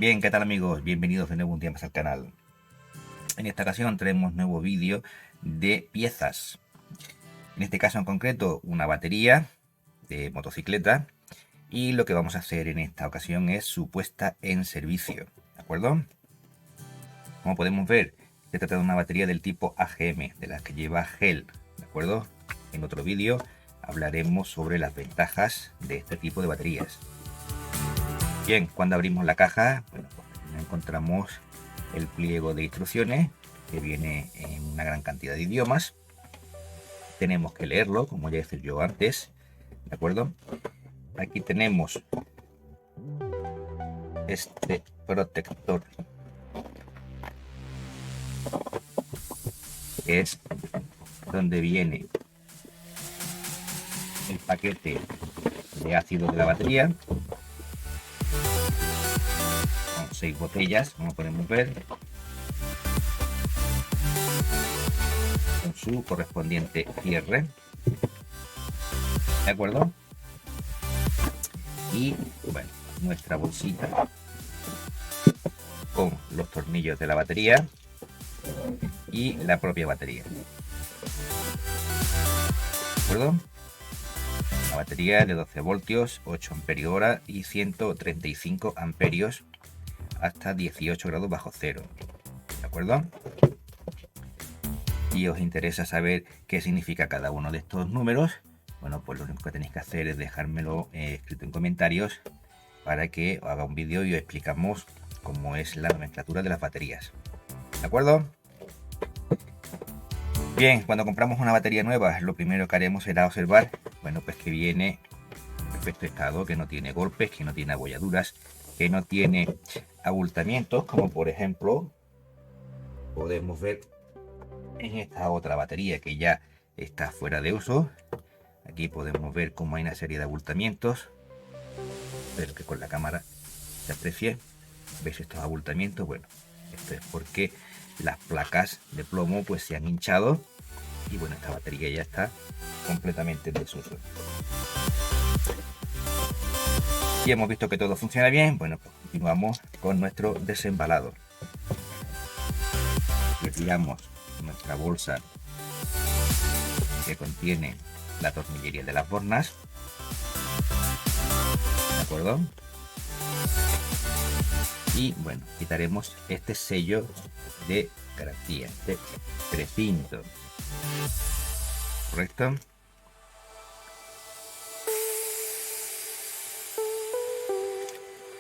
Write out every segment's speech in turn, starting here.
Bien, ¿qué tal amigos? Bienvenidos de nuevo un día más al canal. En esta ocasión traemos nuevo vídeo de piezas. En este caso en concreto una batería de motocicleta, y lo que vamos a hacer en esta ocasión es su puesta en servicio, ¿de acuerdo? Como podemos ver, se trata de una batería del tipo AGM, de las que lleva gel, ¿de acuerdo? En otro vídeo hablaremos sobre las ventajas de este tipo de baterías. Bien, cuando abrimos la caja, bueno, pues encontramos el pliego de instrucciones que viene en una gran cantidad de idiomas. Tenemos que leerlo, como ya hice yo antes, ¿de acuerdo? Aquí tenemos este protector, que es donde viene el paquete de ácido de la batería, con 6 botellas, como podemos ver, con su correspondiente cierre, ¿de acuerdo? Y bueno, nuestra bolsita con los tornillos de la batería y la propia batería, ¿de acuerdo? La batería de 12 voltios, 8 amperios hora y 135 amperios hasta 18 grados bajo cero, ¿de acuerdo? Si os interesa saber qué significa cada uno de estos números, bueno, pues lo único que tenéis que hacer es dejármelo escrito en comentarios para que os haga un vídeo y os explicamos cómo es la nomenclatura de las baterías, ¿de acuerdo? Bien, cuando compramos una batería nueva, lo primero que haremos será observar, bueno, pues que viene en perfecto estado, que no tiene golpes, que no tiene abolladuras, que no tiene abultamientos, como por ejemplo podemos ver en esta otra batería que ya está fuera de uso. Aquí podemos ver cómo hay una serie de abultamientos, espero que con la cámara se aprecie. ¿Veis estos abultamientos? Bueno, esto es porque las placas de plomo pues se han hinchado y bueno, esta batería ya está completamente en desuso. Y hemos visto que todo funciona bien, bueno, pues continuamos con nuestro desembalado. Retiramos nuestra bolsa que contiene la tornillería de las bornas, ¿de acuerdo? Y bueno, quitaremos este sello de garantía, este precinto, ¿correcto?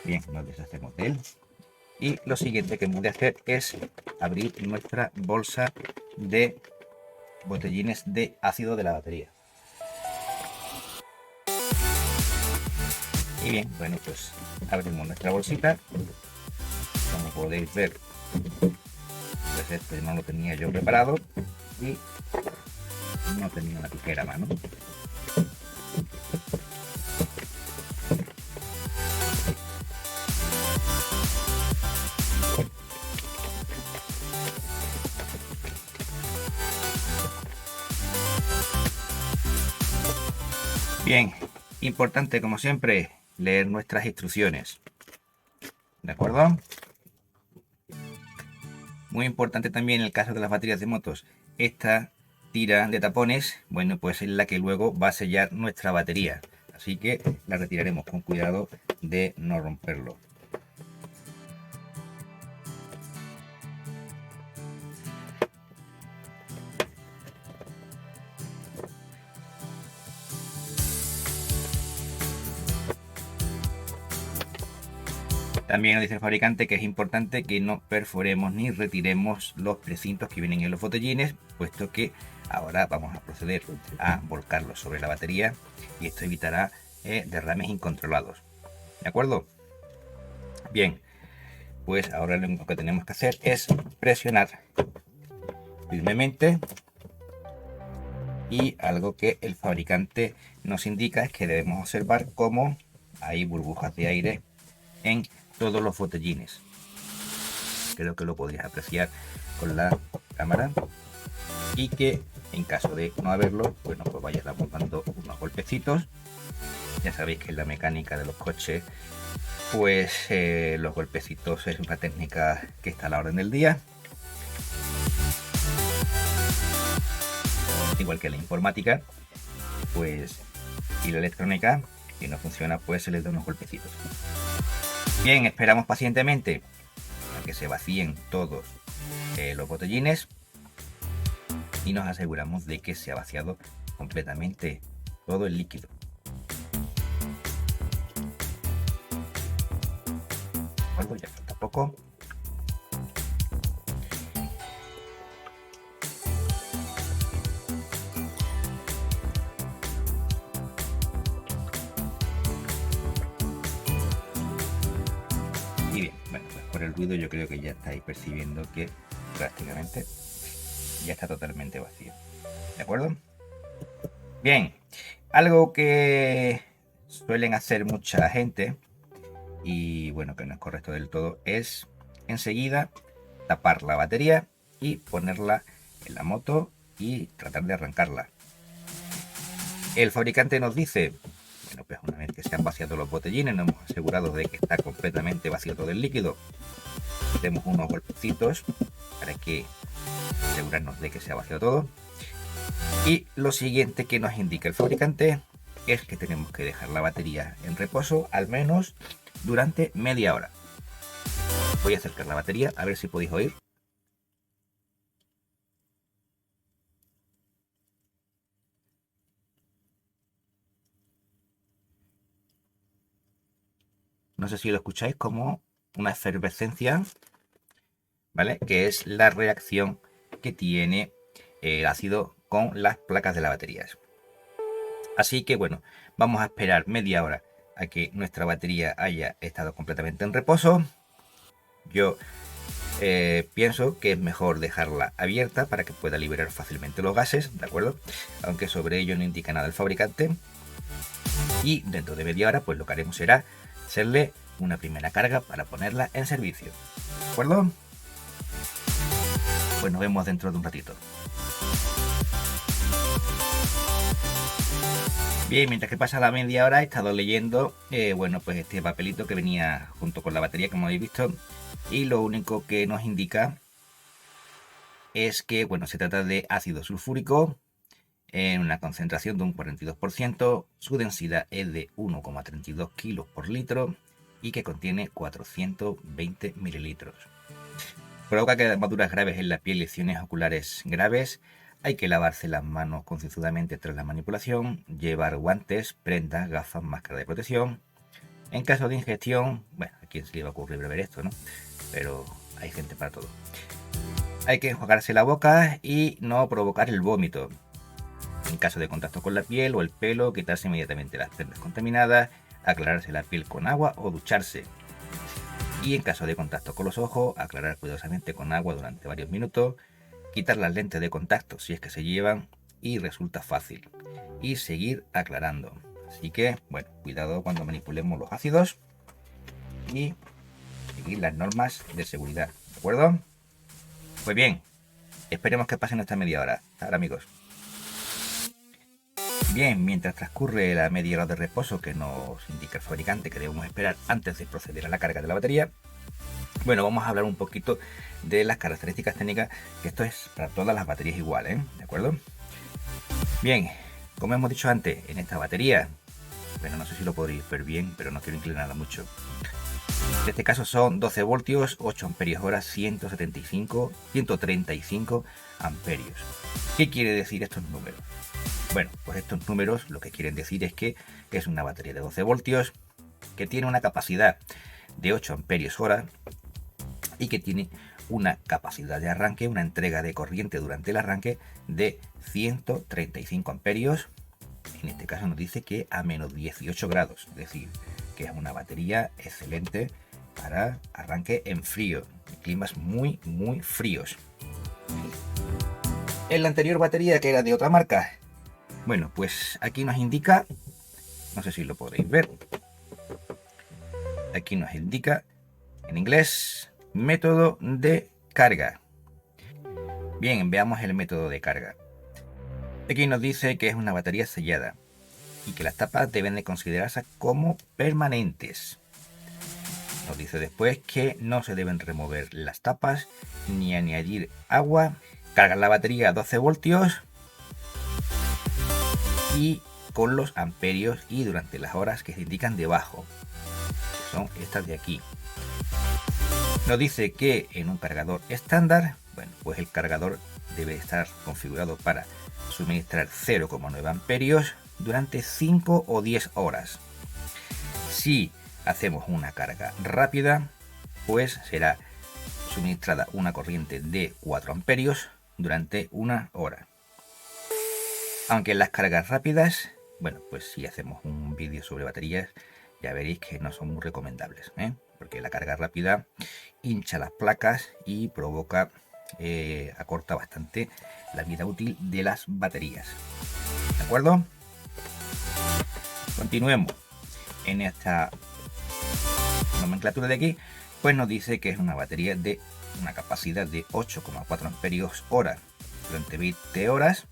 Bien, nos deshacemos de él. Y lo siguiente que hemos de hacer es abrir nuestra bolsa de botellines de ácido de la batería. Y bien, bueno, pues abrimos nuestra bolsita. Como podéis ver, pues esto no lo tenía yo preparado y no tenía una tijera a mano. Bien, importante como siempre, leer nuestras instrucciones, ¿de acuerdo? Muy importante también en el caso de las baterías de motos, esta tira de tapones, bueno, pues es la que luego va a sellar nuestra batería, así que la retiraremos con cuidado de no romperlo. También nos dice el fabricante que es importante que no perforemos ni retiremos los precintos que vienen en los botellines, puesto que ahora vamos a proceder a volcarlos sobre la batería y esto evitará derrames incontrolados, ¿de acuerdo? Bien, pues ahora lo que tenemos que hacer es presionar firmemente, y algo que el fabricante nos indica es que debemos observar cómo hay burbujas de aire en todos los botellines. Creo que lo podrías apreciar con la cámara, y que en caso de no haberlo, bueno, pues vayas dando unos golpecitos. Ya sabéis que en la mecánica de los coches pues los golpecitos es una técnica que está a la orden del día. Igual que la informática, pues, y la electrónica, si no funciona, pues se les da unos golpecitos. Bien, esperamos pacientemente a que se vacíen todos los botellines y nos aseguramos de que se ha vaciado completamente todo el líquido. Bueno, ya falta poco. Y bien, bueno, pues por el ruido yo creo que ya estáis percibiendo que prácticamente ya está totalmente vacío. ¿De acuerdo? Bien, algo que suelen hacer mucha gente y bueno, que no es correcto del todo, es enseguida tapar la batería y ponerla en la moto y tratar de arrancarla. El fabricante nos dice, bueno, pues una vez que se han vaciado los botellines, nos hemos asegurado de que está completamente vacío todo el líquido, demos unos golpecitos para que asegurarnos de que se ha vaciado todo. Y lo siguiente que nos indica el fabricante es que tenemos que dejar la batería en reposo al menos durante media hora. Voy a acercar la batería a ver si podéis oír. No sé si lo escucháis como una efervescencia, ¿vale? Que es la reacción que tiene el ácido con las placas de las baterías. Así que bueno, vamos a esperar media hora a que nuestra batería haya estado completamente en reposo. Yo pienso que es mejor dejarla abierta para que pueda liberar fácilmente los gases, ¿de acuerdo? Aunque sobre ello no indica nada el fabricante. Y dentro de media hora, pues lo que haremos será hacerle una primera carga para ponerla en servicio, ¿de acuerdo? Pues nos vemos dentro de un ratito. Bien, mientras que pasa la media hora he estado leyendo, bueno, pues este papelito que venía junto con la batería, como habéis visto, y lo único que nos indica es que, bueno, se trata de ácido sulfúrico en una concentración de un 42%, su densidad es de 1,32 kilos por litro y que contiene 420 mililitros. Provoca quemaduras graves en la piel y lesiones oculares graves. Hay que lavarse las manos concienzudamente tras la manipulación, llevar guantes, prendas, gafas, máscara de protección. En caso de ingestión, bueno, a quién se le iba a ocurrir beber esto, ¿no? Pero hay gente para todo. Hay que enjuagarse la boca y no provocar el vómito. En caso de contacto con la piel o el pelo, quitarse inmediatamente las prendas contaminadas, aclararse la piel con agua o ducharse. Y en caso de contacto con los ojos, aclarar cuidadosamente con agua durante varios minutos, quitar las lentes de contacto si es que se llevan y resulta fácil, y seguir aclarando. Así que, bueno, cuidado cuando manipulemos los ácidos y seguir las normas de seguridad, ¿de acuerdo? Pues bien, esperemos que pasen esta media hora. Hasta ahora, amigos. Bien, mientras transcurre la media hora de reposo que nos indica el fabricante que debemos esperar antes de proceder a la carga de la batería, bueno, vamos a hablar un poquito de las características técnicas, que esto es para todas las baterías igual, ¿de acuerdo? Bien, como hemos dicho antes, en esta batería, bueno, no sé si lo podréis ver bien, pero no quiero inclinarla mucho. En este caso son 12 voltios, 8 amperios hora, 135 amperios. ¿Qué quiere decir estos números? Bueno, pues estos números lo que quieren decir es que es una batería de 12 voltios que tiene una capacidad de 8 amperios hora y que tiene una capacidad de arranque, una entrega de corriente durante el arranque de 135 amperios. En este caso nos dice que a menos 18 grados, es decir, que es una batería excelente para arranque en frío, en climas muy fríos. En la anterior batería, que era de otra marca, bueno, pues aquí nos indica, no sé si lo podéis ver, aquí nos indica en inglés método de carga. Bien, veamos el método de carga. Aquí nos dice que es una batería sellada y que las tapas deben de considerarse como permanentes. Nos dice después que no se deben remover las tapas ni añadir agua. Cargar la batería a 12 voltios y con los amperios y durante las horas que se indican debajo, que son estas de aquí. Nos dice que en un cargador estándar, bueno, pues el cargador debe estar configurado para suministrar 0,9 amperios durante 5 o 10 horas. Si hacemos una carga rápida, pues será suministrada una corriente de 4 amperios durante una hora. Aunque en las cargas rápidas, bueno, pues si hacemos un vídeo sobre baterías, ya veréis que no son muy recomendables, porque la carga rápida hincha las placas y provoca, acorta bastante la vida útil de las baterías. ¿De acuerdo? Continuemos. En esta nomenclatura de aquí, pues nos dice que es una batería de una capacidad de 8,4 amperios hora durante 20 horas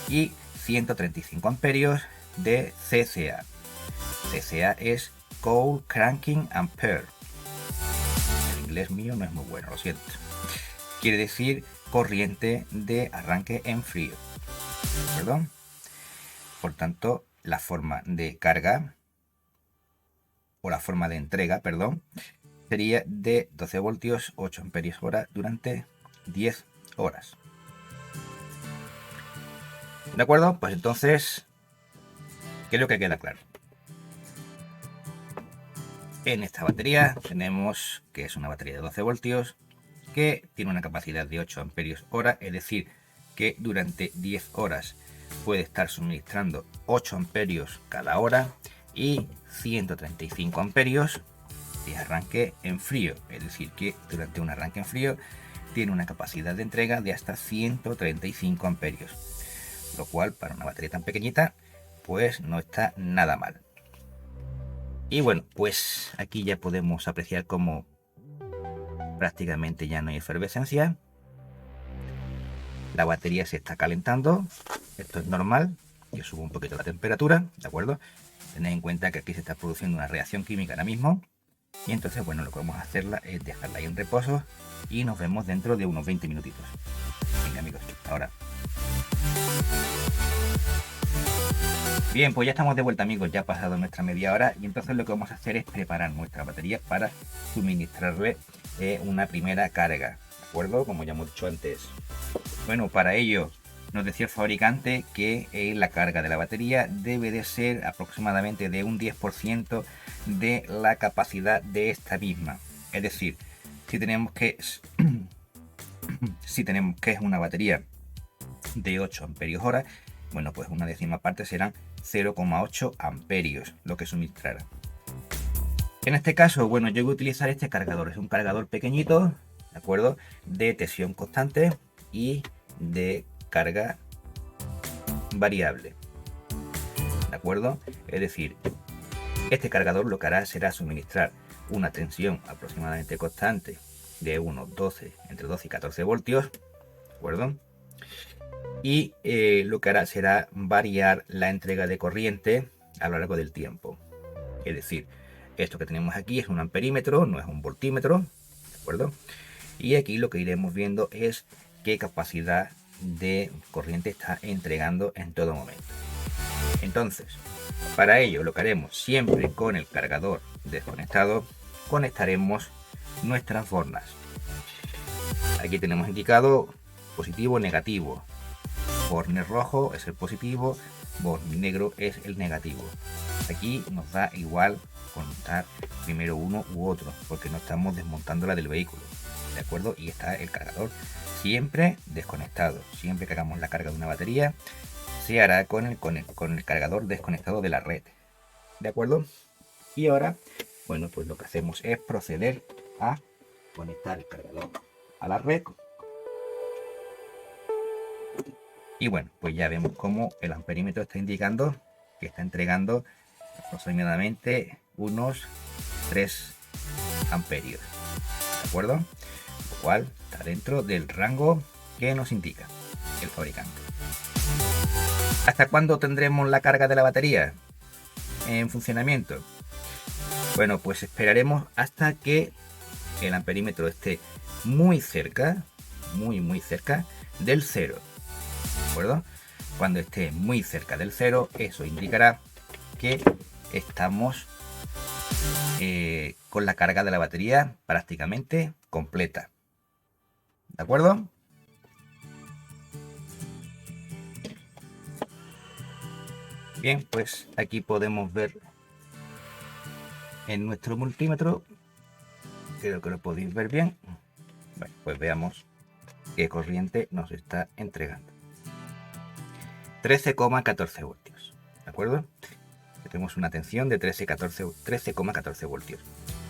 y 135 amperios de CCA. CCA es Cold Cranking Ampere. El inglés mío no es muy bueno, lo siento. Quiere decir corriente de arranque en frío. ¿Perdón? Por tanto, la forma de carga o la forma de entrega, perdón, sería de 12 voltios, 8 amperios hora durante 10 horas. ¿De acuerdo? Pues entonces, ¿qué es lo que queda claro? En esta batería tenemos que es una batería de 12 voltios que tiene una capacidad de 8 amperios hora, es decir, que durante 10 horas puede estar suministrando 8 amperios cada hora y 135 amperios de arranque en frío, es decir, que durante un arranque en frío tiene una capacidad de entrega de hasta 135 amperios, lo cual para una batería tan pequeñita pues no está nada mal. Y bueno, pues aquí ya podemos apreciar cómo prácticamente ya no hay efervescencia. La batería se está calentando, esto es normal. Yo subo un poquito la temperatura, ¿de acuerdo? Tened en cuenta que aquí se está produciendo una reacción química ahora mismo. Y entonces, bueno, lo que vamos a hacerla es dejarla ahí en reposo y nos vemos dentro de unos 20 minutitos. Venga amigos, ahora. Bien, pues ya estamos de vuelta amigos, ya ha pasado nuestra media hora y entonces lo que vamos a hacer es preparar nuestra batería para suministrarle una primera carga, ¿de acuerdo? Como ya hemos dicho antes. Bueno, para ello nos decía el fabricante que la carga de la batería debe de ser aproximadamente de un 10% de la capacidad de esta misma. Es decir, si tenemos que es una batería de 8 amperios hora, bueno, pues una décima parte serán 0,8 amperios lo que suministrará. En este caso, bueno, yo voy a utilizar este cargador. Es un cargador pequeñito, ¿de acuerdo? De tensión constante y de carga variable, ¿de acuerdo? Es decir, este cargador lo que hará será suministrar una tensión aproximadamente constante de unos 12, entre 12 y 14 voltios, ¿de acuerdo? Y lo que hará será variar la entrega de corriente a lo largo del tiempo. Es decir, esto que tenemos aquí es un amperímetro, no es un voltímetro, ¿de acuerdo? Y aquí lo que iremos viendo es qué capacidad de corriente está entregando en todo momento. Entonces, para ello lo que haremos siempre con el cargador desconectado, conectaremos nuestras bornas. Aquí tenemos indicado positivo, negativo. Borne rojo es el positivo, borne negro es el negativo. Aquí nos da igual conectar primero uno u otro, porque no estamos desmontando la del vehículo, ¿de acuerdo? Y está el cargador siempre desconectado. Siempre que hagamos la carga de una batería, se hará con el cargador desconectado de la red, ¿de acuerdo? Y ahora, bueno, pues lo que hacemos es proceder a conectar el cargador a la red. Y bueno, pues ya vemos cómo el amperímetro está indicando que está entregando aproximadamente unos 3 amperios, ¿de acuerdo? Lo cual está dentro del rango que nos indica el fabricante. ¿Hasta cuándo tendremos la carga de la batería en funcionamiento? Bueno, pues esperaremos hasta que el amperímetro esté muy cerca, muy cerca del 0, ¿de acuerdo? Cuando esté muy cerca del 0, eso indicará que estamos con la carga de la batería prácticamente completa, ¿de acuerdo? Bien, pues aquí podemos ver en nuestro multímetro, creo que lo podéis ver bien. Bueno, pues veamos qué corriente nos está entregando. 13,14 voltios, ¿de acuerdo? Tenemos una tensión de 13,14 voltios.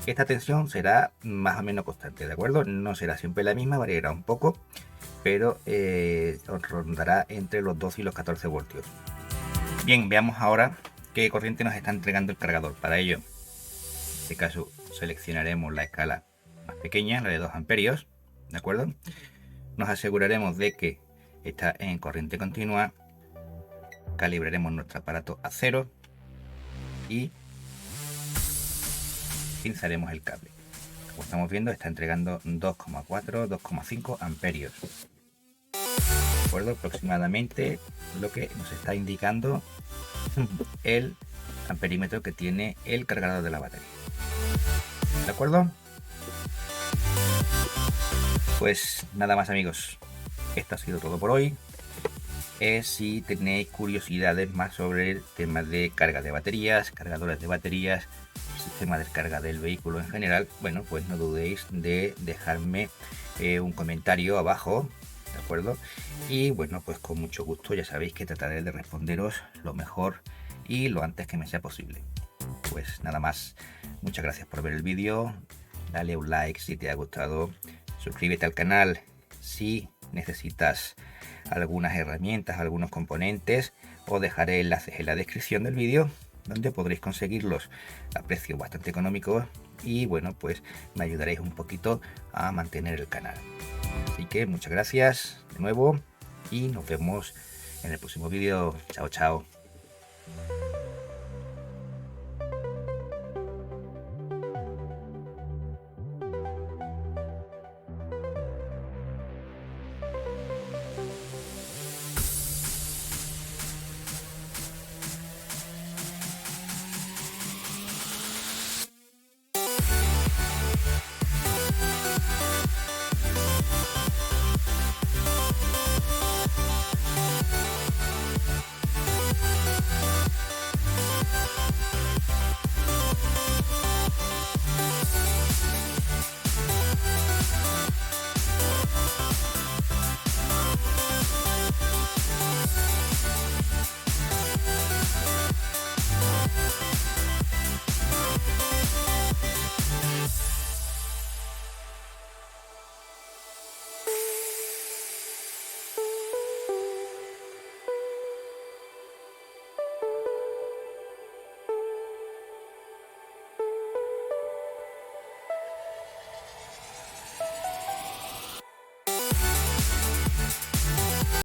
Esta tensión será más o menos constante, ¿de acuerdo? No será siempre la misma, variará un poco, pero rondará entre los 12 y los 14 voltios. Bien, veamos ahora qué corriente nos está entregando el cargador. Para ello, en este caso, seleccionaremos la escala más pequeña, la de 2 amperios, ¿de acuerdo? Nos aseguraremos de que está en corriente continua, calibraremos nuestro aparato a 0 y pinzaremos el cable. Como estamos viendo, está entregando 2,4, 2,5 amperios. De acuerdo, aproximadamente lo que nos está indicando el amperímetro que tiene el cargador de la batería. ¿De acuerdo? Pues nada más, amigos. Esto ha sido todo por hoy. Si tenéis curiosidades más sobre el tema de carga de baterías, cargadores de baterías, sistema de descarga del vehículo en general, bueno, pues no dudéis de dejarme un comentario abajo, ¿de acuerdo? Y bueno, pues con mucho gusto, ya sabéis que trataré de responderos lo mejor y lo antes que me sea posible. Pues nada más, muchas gracias por ver el vídeo, dale un like si te ha gustado, suscríbete al canal si necesitas algunas herramientas, algunos componentes, os dejaré enlaces en la descripción del vídeo donde podréis conseguirlos a precios bastante económicos y bueno, pues me ayudaréis un poquito a mantener el canal. Así que muchas gracias de nuevo y nos vemos en el próximo vídeo. Chao, chao.